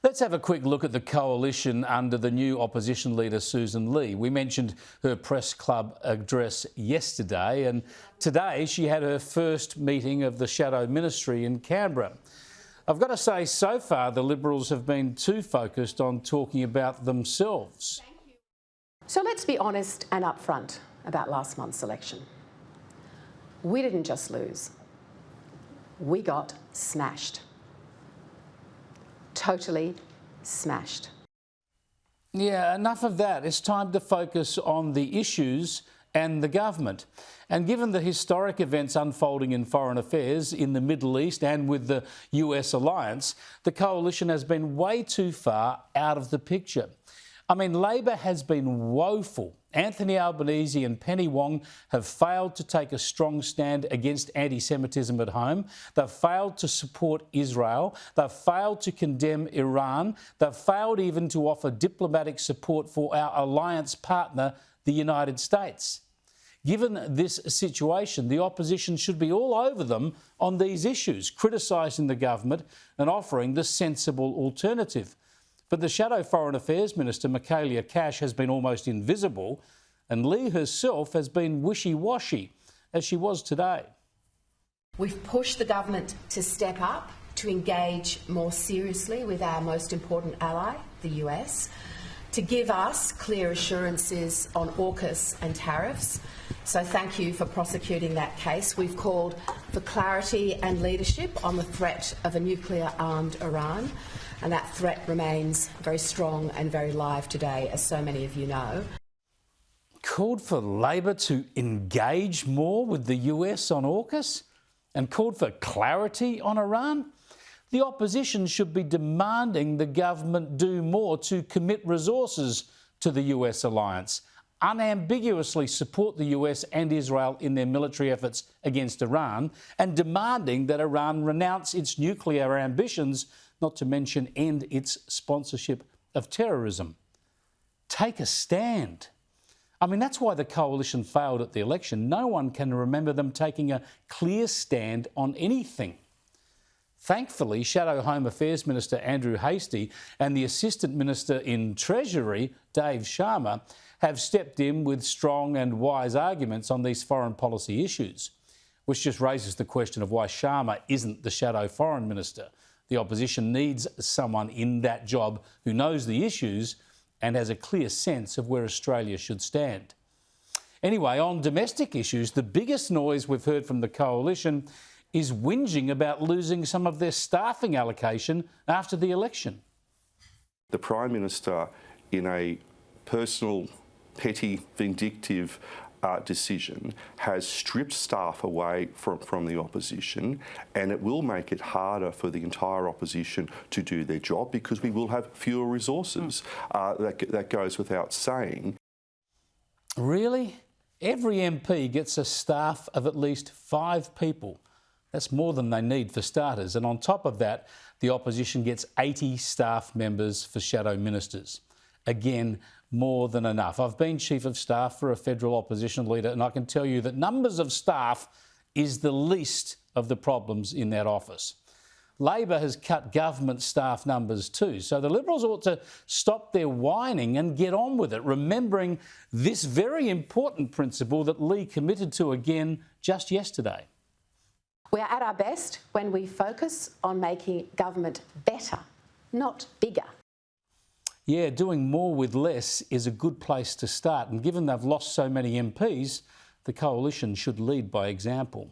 Let's have a quick look at the coalition under the new opposition leader, Susan Lee. We mentioned her press club address yesterday, and today she had her first meeting of the shadow ministry in Canberra. I've got to say, so far the Liberals have been too focused on talking about themselves. So let's be honest and upfront about last month's election. We didn't just lose, we got smashed. Totally smashed. Yeah, enough of that. It's time to focus on the issues and the government. And given the historic events unfolding in foreign affairs in the Middle East and with the US alliance, the coalition has been way too far out of the picture. I mean, Labor has been woeful. Anthony Albanese and Penny Wong have failed to take a strong stand against anti-Semitism at home. They've failed to support Israel. They've failed to condemn Iran. They've failed even to offer diplomatic support for our alliance partner, the United States. Given this situation, the opposition should be all over them on these issues, criticising the government and offering the sensible alternative. But the Shadow Foreign Affairs Minister, Michaelia Cash, has been almost invisible, and Lee herself has been wishy-washy, as she was today. We've pushed the government to step up, to engage more seriously with our most important ally, the US, to give us clear assurances on AUKUS and tariffs. So thank you for prosecuting that case. We've called for clarity and leadership on the threat of a nuclear-armed Iran, and that threat remains very strong and very live today, as so many of you know. Called for Labor to engage more with the US on AUKUS and called for clarity on Iran? The opposition should be demanding the government do more to commit resources to the US alliance, unambiguously support the US and Israel in their military efforts against Iran, and demanding that Iran renounce its nuclear ambitions, not to mention end its sponsorship of terrorism. Take a stand. I mean, that's why the coalition failed at the election. No one can remember them taking a clear stand on anything. Thankfully, Shadow Home Affairs Minister Andrew Hastie and the Assistant Minister in Treasury, Dave Sharma, have stepped in with strong and wise arguments on these foreign policy issues, which just raises the question of why Sharma isn't the Shadow Foreign Minister. The opposition needs someone in that job who knows the issues and has a clear sense of where Australia should stand. Anyway, on domestic issues, the biggest noise we've heard from the coalition is whinging about losing some of their staffing allocation after the election. The Prime Minister, in a personal, petty, vindictive decision, has stripped staff away from the opposition, and it will make it harder for the entire opposition to do their job because we will have fewer resources. That goes without saying. Really? Every MP gets a staff of at least 5 people. That's more than they need for starters. And on top of that, the opposition gets 80 staff members for shadow ministers. Again, more than enough. I've been Chief of Staff for a federal opposition leader, and I can tell you that numbers of staff is the least of the problems in that office. Labor has cut government staff numbers too, so the Liberals ought to stop their whining and get on with it, remembering this very important principle that Lee committed to again just yesterday. We are at our best when we focus on making government better, not bigger. Yeah, doing more with less is a good place to start, and given they've lost so many MPs, the coalition should lead by example.